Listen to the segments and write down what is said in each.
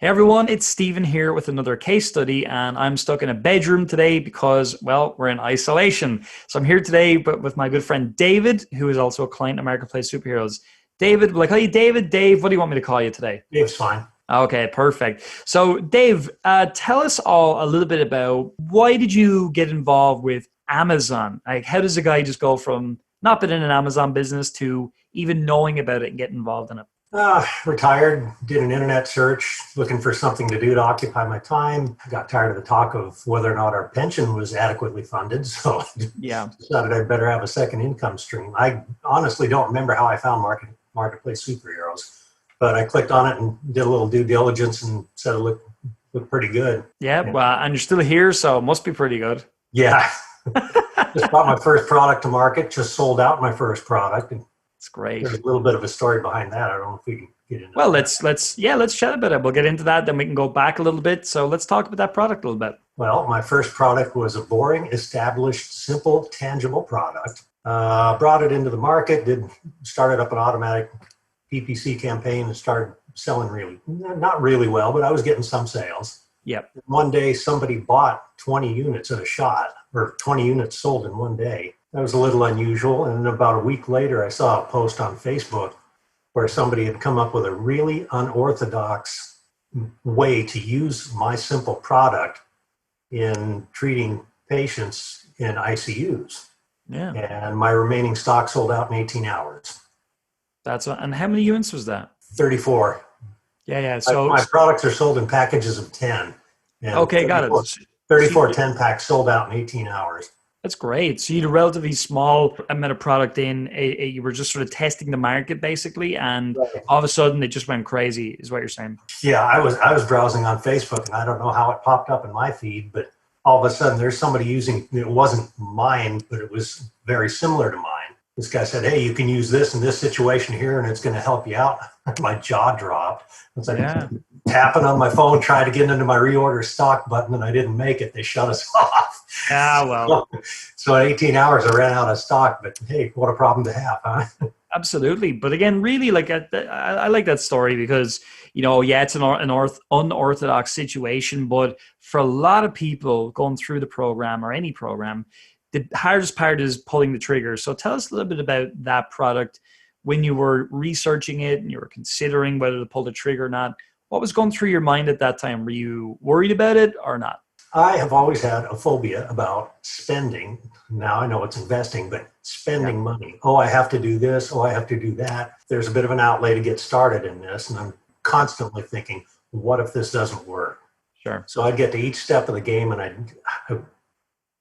Hey everyone, it's Stephen here with another case study, and I'm stuck in a bedroom today because, well, we're in isolation. So I'm here today but with my good friend David, who is also a client at Marketplace Superheroes. David, will I call you David? Dave, what do you want me to call you today? Dave's fine. Okay, perfect. So Dave, tell us all a little bit about why did you get involved with Amazon? Like, how does a guy just go from not being in an Amazon business to even knowing about it and getting involved in it? Retired, did an internet search looking for something to do to occupy my time. Got tired of the talk of whether or not our pension was adequately funded, so I Yeah. decided I'd better have a second income stream. I honestly don't remember how I found Marketplace Superheroes, but I clicked on it and did a little due diligence and said it looked pretty good. Yeah, And well, and you're still here, so it must be pretty good. yeah, just brought my first product to market, just sold out my first product. And It's great. there's a little bit of a story behind that. I don't know if we can get into Well, that. let's chat about it. We'll get into that, then we can go back a little bit. So let's talk about that product a little bit. Well, my first product was a boring, established, simple, tangible product. Brought it into the market, started up an automatic PPC campaign and started selling not really well, but I was getting some sales. Yep. One day, somebody bought 20 units at a shot, or 20 units sold in one day. That was a little unusual. And about a week later, I saw a post on Facebook where somebody had come up with a really unorthodox way to use my simple product in treating patients in ICUs. Yeah. And my remaining stock sold out in 18 hours. And how many units was that? 34. Yeah, yeah. My products are sold in packages of 10. And Okay, got it. 34 10-packs sold out in 18 hours. That's great. So you had a relatively small amount of product in. You were just sort of testing the market basically, and Right. all of a sudden it just went crazy. Is what you're saying? Yeah, I was browsing on Facebook, and I don't know how it popped up in my feed, but all of a sudden there's somebody using, it wasn't mine, but it was very similar to mine. This guy said, "Hey, you can use this in this situation here, and it's going to help you out." My jaw dropped. It's like tapping on my phone, trying to get into my reorder stock button, and I didn't make it. They shut us off. Ah, well. So in 18 hours, I ran out of stock. But hey, what a problem to have, huh? Absolutely. But again, really, like I like that story because, yeah, it's an unorthodox situation, but for a lot of people going through the program or any program, the hardest part is pulling the trigger. So tell us a little bit about that product when you were researching it and you were considering whether to pull the trigger or not. What was going through your mind at that time? Were you worried about it or not? I have always had a phobia about spending. Now I know it's investing, but spending money. Oh, I have to do this. Oh, I have to do that. There's a bit of an outlay to get started in this. And I'm constantly thinking, what if this doesn't work? Sure. So I'd get to each step of the game and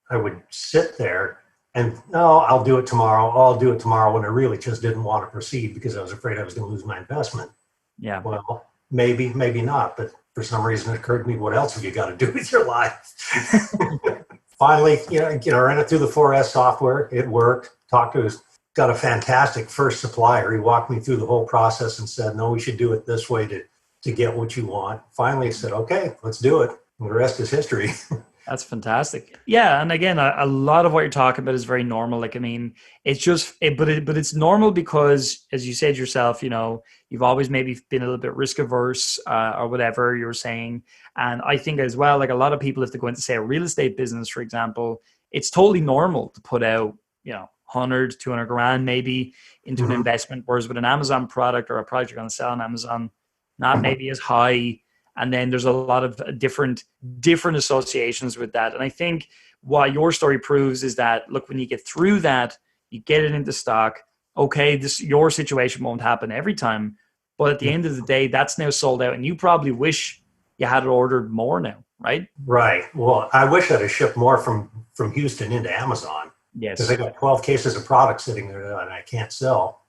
I would sit there and, oh, I'll do it tomorrow. Oh, I'll do it tomorrow, when I really just didn't want to proceed because I was afraid I was going to lose my investment. Yeah. Well, maybe not, but for some reason it occurred to me, what else have you got to do with your life? Finally, ran it through the 4S software. It worked. Got a fantastic first supplier. He walked me through the whole process and said, no, we should do it this way to get what you want. Finally, I said, okay, let's do it. And the rest is history. That's fantastic. Yeah, and again, a lot of what you're talking about is very normal. Like, I mean, it's but it's normal because, as you said yourself, you've always maybe been a little bit risk averse or whatever you were saying. And I think as well, like a lot of people, if they go into say a real estate business, for example, it's totally normal to put out, 100, 200 grand maybe into an investment. Whereas with an Amazon product or a product you're going to sell on Amazon, not maybe as high. And then there's a lot of different associations with that. And I think what your story proves is that, look, when you get through that, you get it into stock. Okay, your situation won't happen every time. But at the end of the day, that's now sold out. And you probably wish you had it ordered more now, right? Right. Well, I wish I'd have shipped more from Houston into Amazon. Yes. Because I got 12 cases of product sitting there that I can't sell.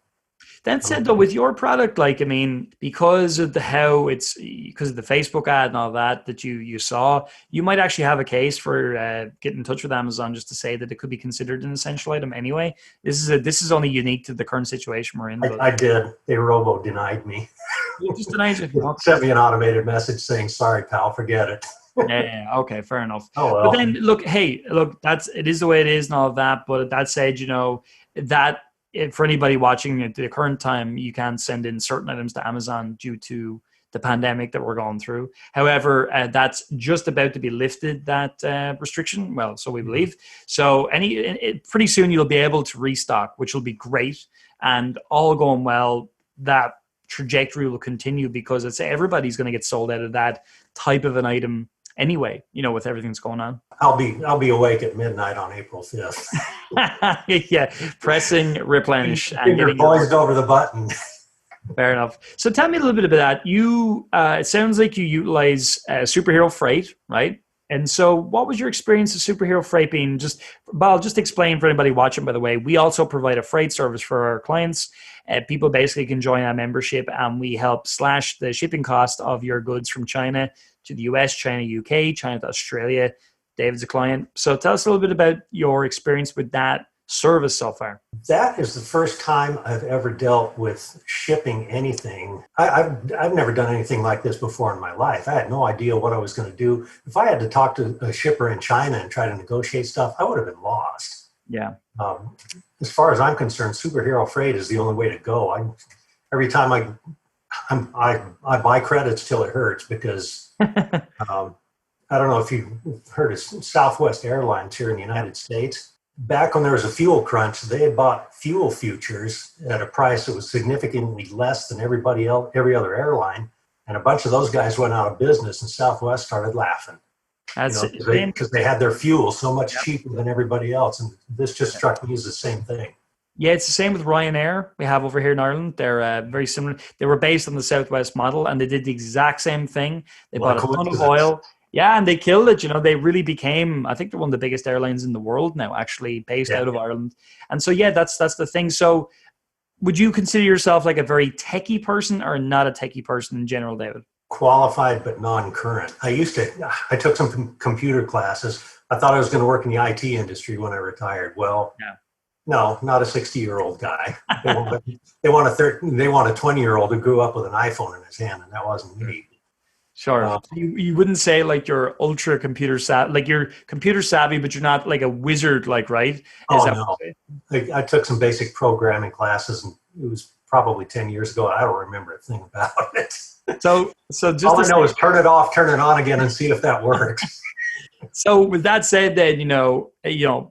That said, though, with your product, like, I mean, because of the Facebook ad and all that you saw, you might actually have a case for getting in touch with Amazon just to say that it could be considered an essential item anyway. This is only unique to the current situation we're in. I did. They robo-denied me. You just denied it. Sent me an automated message saying, sorry, pal, forget it. Yeah, okay, fair enough. Oh, well. But then, look, it is the way it is and all of that. But that said, for anybody watching at the current time, you can send in certain items to Amazon due to the pandemic that we're going through. However, that's just about to be lifted, that restriction. Well, so we believe. So pretty soon you'll be able to restock, which will be great. And all going well, that trajectory will continue because everybody's going to get sold out of that type of an item anyway, with everything that's going on. I'll be awake at midnight on April 5th. Yeah, pressing replenish and Finger poised over the button. Fair enough. So tell me a little bit about that. It sounds like you utilize superhero freight, right? And so what was your experience of superhero freight being? I'll just explain for anybody watching, by the way. We also provide a freight service for our clients. People basically can join our membership, and we help slash the shipping cost of your goods from China to the US, China, UK, China to Australia. David's a client. So tell us a little bit about your experience with that service so far. That is the first time I've ever dealt with shipping anything. I've never done anything like this before in my life. I had no idea what I was going to do. If I had to talk to a shipper in China and try to negotiate stuff, I would have been lost. Yeah. As far as I'm concerned, superhero freight is the only way to go. Every time I buy credits till it hurts because I don't know if you've heard of Southwest Airlines here in the United States. Back when there was a fuel crunch, they had bought fuel futures at a price that was significantly less than every other airline. And a bunch of those guys went out of business, and Southwest started laughing. Because they had their fuel so much cheaper than everybody else. And this just struck me as the same thing. Yeah, it's the same with Ryanair we have over here in Ireland. They're very similar. They were based on the Southwest model, and they did the exact same thing. They bought a ton of oil. Yeah, and they killed it. They really became, I think they're one of the biggest airlines in the world now, actually based out of Ireland. And so, yeah, that's the thing. So would you consider yourself like a very techie person or not a techie person in general, David? Qualified, but non-current. I took some computer classes. I thought I was going to work in the IT industry when I retired. Well, no, not a 60-year-old guy. They want a 20-year-old who grew up with an iPhone in his hand, and that wasn't me. Sure. You wouldn't say like you're ultra computer savvy, like you're computer savvy, but you're not like a wizard, like, right? No. I took some basic programming classes, and it was probably 10 years ago. I don't remember a thing about it. So just all I know is turn it off, turn it on again, and see if that works. So with that said, then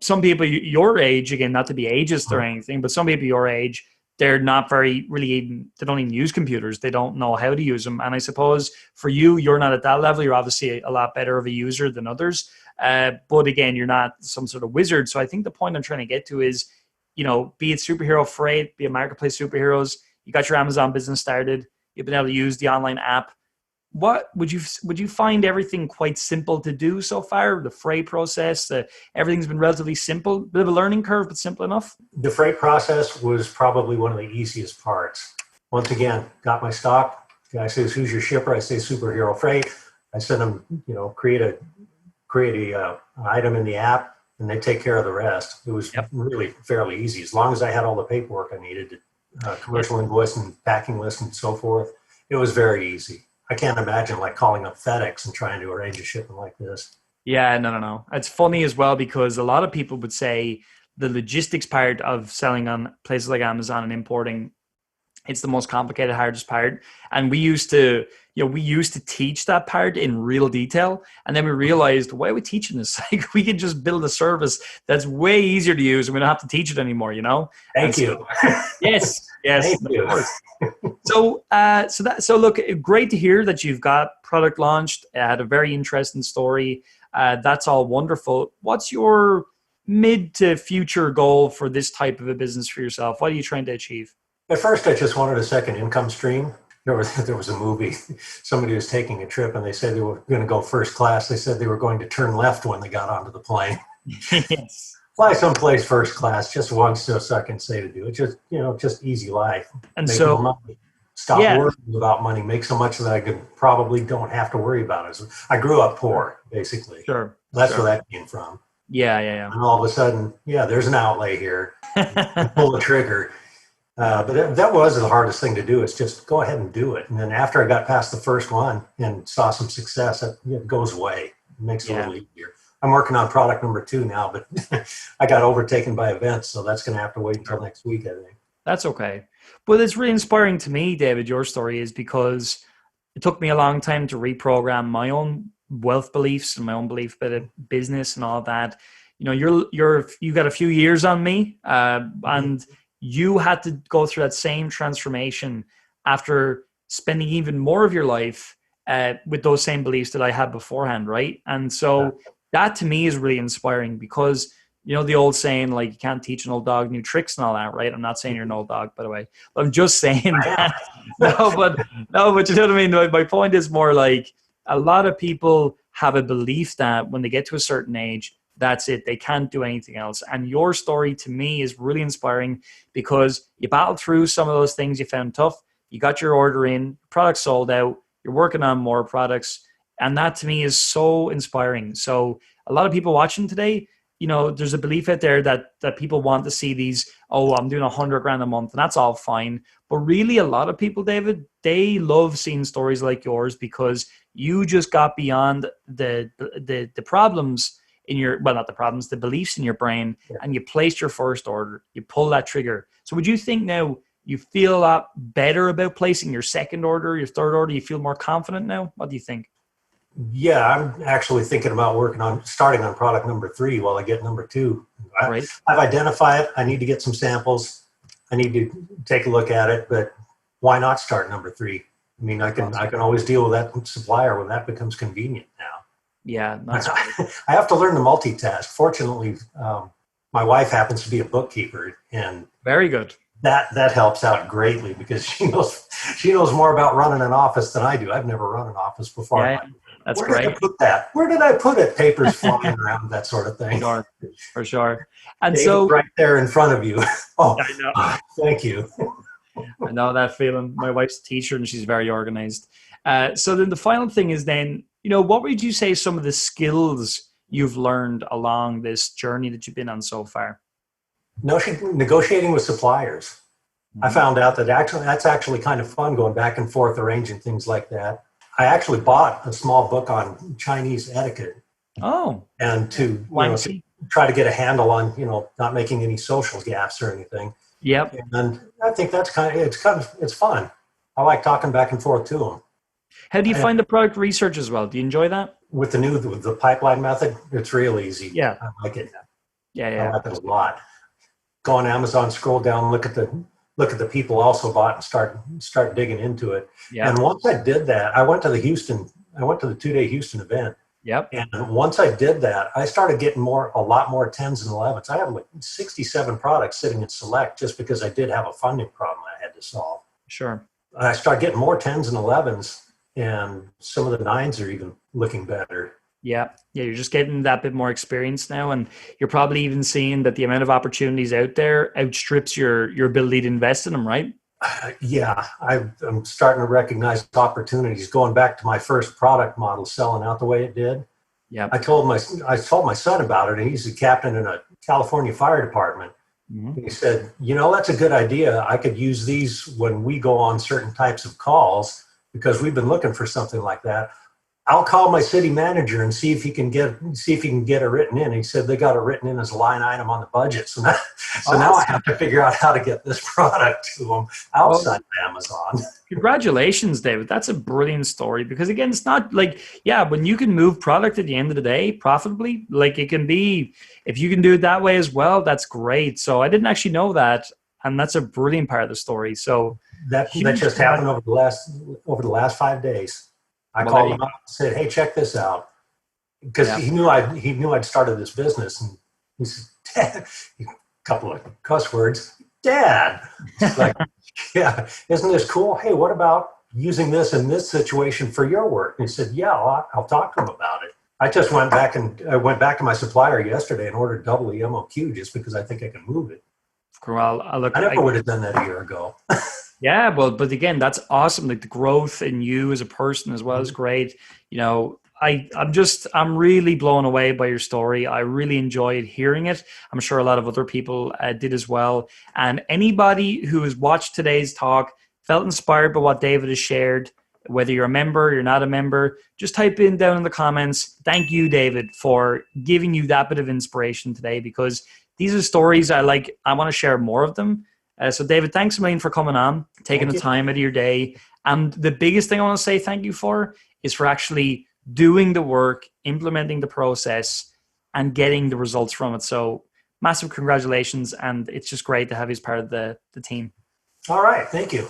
some people your age, again, not to be ageist or anything, but some people your age, they're not they don't even use computers. They don't know how to use them. And I suppose for you, you're not at that level. You're obviously a lot better of a user than others. But again, you're not some sort of wizard. So I think the point I'm trying to get to is, be it superhero freight, be it marketplace superheroes, you got your Amazon business started, you've been able to use the online app. What would you find everything quite simple to do so far? The freight process, everything's been relatively simple, bit of a learning curve, but simple enough. The freight process was probably one of the easiest parts. Once again, got my stock. The guy says, "Who's your shipper?" I say, "Superhero Freight." I send them, create a item in the app, and they take care of the rest. It was really fairly easy as long as I had all the paperwork I needed, commercial invoice and packing list and so forth. It was very easy. I can't imagine like calling up FedEx and trying to arrange a shipment like this. Yeah, no. It's funny as well because a lot of people would say the logistics part of selling on places like Amazon and importing, it's the most complicated, hardest part. And we used to teach that part in real detail. And then we realized, why are we teaching this? Like we could just build a service that's way easier to use and we don't have to teach it anymore, Thank you. Yes. Thank you. So look, great to hear that you've got product launched. It had a very interesting story. That's all wonderful. What's your mid to future goal for this type of a business for yourself? What are you trying to achieve? At first, I just wanted a second income stream. There was a movie. Somebody was taking a trip and they said they were going to go first class. They said they were going to turn left when they got onto the plane. Yes. Fly someplace first class just once so I can say to do it. Just easy life. And make more money. Stop worrying about money. Make so much that I probably don't have to worry about it. I grew up poor, basically. Sure. That's where that came from. Yeah. And all of a sudden, there's an outlay here. Pull the trigger. But that was the hardest thing to do, is just go ahead and do it. And then after I got past the first one and saw some success, it goes away. It makes it a little easier. I'm working on product number 2 now, but I got overtaken by events, so that's going to have to wait until next week, I think. That's okay. But it's really inspiring to me, David, your story is because, it took me a long time to reprogram my own wealth beliefs and my own belief about business and all that. You know, you got a few years on me, and you had to go through that same transformation after spending even more of your life with those same beliefs that I had beforehand, right? And so that to me is really inspiring because, you know, the old saying, like, you can't teach an old dog new tricks and all that, right? I'm not saying you're an old dog, by the way. But I'm just saying that. But you know what I mean? My point is more like a lot of people have a belief that when they get to a certain age, that's it. They can't do anything else. And your story to me is really inspiring because you battled through some of those things you found tough. You got your order in, product sold out, you're working on more products. And that to me is so inspiring. So a lot of people watching today, you know, there's a belief out there that people want to see these, oh, I'm doing $100,000 a month and that's all fine. But really a lot of people, David, they love seeing stories like yours because you just got beyond the problems in your, well, not the problems, the beliefs in your brain, and you placed your first order, you pull that trigger. So would you think now you feel a lot better about placing your second order, your third order? You feel more confident now? What do you think? Yeah, I'm actually thinking about starting on product number 3 while I get number 2. Right. I've identified it. I need to get some samples. I need to take a look at it, but why not start number 3? I mean, I can always deal with that supplier when that becomes convenient now. Yeah. I have to learn to multitask. Fortunately, my wife happens to be a bookkeeper, and very good. That helps out greatly because she knows more about running an office than I do. I've never run an office before. Yeah, that's Where great. Did I put that? Where did I put it? Papers flying around, that sort of thing. For sure. And David, so right there in front of you. Oh, I know. Thank you. I know that feeling. My wife's a teacher and she's very organized. So then the final thing is then, you know, what would you say some of the skills you've learned along this journey that you've been on so far? Negotiating with suppliers. I found out that that's actually kind of fun, going back and forth, arranging things like that. I actually bought a small book on Chinese etiquette. Oh. And to try to get a handle on, not making any social gaffes or anything. Yep. And I think it's fun. I like talking back and forth to them. How do you find the product research as well? Do you enjoy that? With the pipeline method, it's real easy. Yeah. I like it. Yeah. I like it a lot. Go on Amazon, scroll down, look at the people also bought and start digging into it. Yeah. And once I did that, I went to the 2-day Houston event. Yep. And once I did that, I started getting a lot more 10s and 11s. I have like 67 products sitting in Select just because I did have a funding problem I had to solve. Sure. I started getting more 10s and 11s, and some of the 9s are even looking better. Yeah, you're just getting that bit more experience now, and you're probably even seeing that the amount of opportunities out there outstrips your ability to invest in them, right? Yeah, I'm starting to recognize opportunities. Going back to my first product model selling out the way it did. Yeah, I told my son about it, and he's a captain in a California fire department. Mm-hmm. He said, that's a good idea. I could use these when we go on certain types of calls because we've been looking for something like that. I'll call my city manager and see if he can get it written in. He said they got it written in as a line item on the budget. So now I have to figure out how to get this product to them outside of Amazon. Congratulations, David. That's a brilliant story because, again, it's not like, when you can move product at the end of the day profitably, like it can be, if you can do it that way as well, that's great. So I didn't actually know that. And that's a brilliant part of the story. So that just happened over the last 5 days. I called him up and said, "Hey, check this out," because he knew I'd started this business, and he said, "Dad," a couple of cuss words, "Dad," like, "Yeah, isn't this cool? Hey, what about using this in this situation for your work?" And he said, "Yeah, I'll talk to him about it." I just went back to my supplier yesterday and ordered double the MOQ just because I think I can move it. Well, I never would have done that a year ago. Yeah, well, but again, that's awesome. Like the growth in you as a person as well is great. I'm really blown away by your story. I really enjoyed hearing it. I'm sure a lot of other people did as well. And anybody who has watched today's talk, felt inspired by what David has shared, whether you're a member, you're not a member, just type in down in the comments, thank you, David, for giving you that bit of inspiration today, because these are stories I want to share more of them. So David, thanks a million for coming on, taking the time out of your day. And the biggest thing I want to say thank you for is for actually doing the work, implementing the process, and getting the results from it. So massive congratulations. And it's just great to have you as part of the team. All right. Thank you.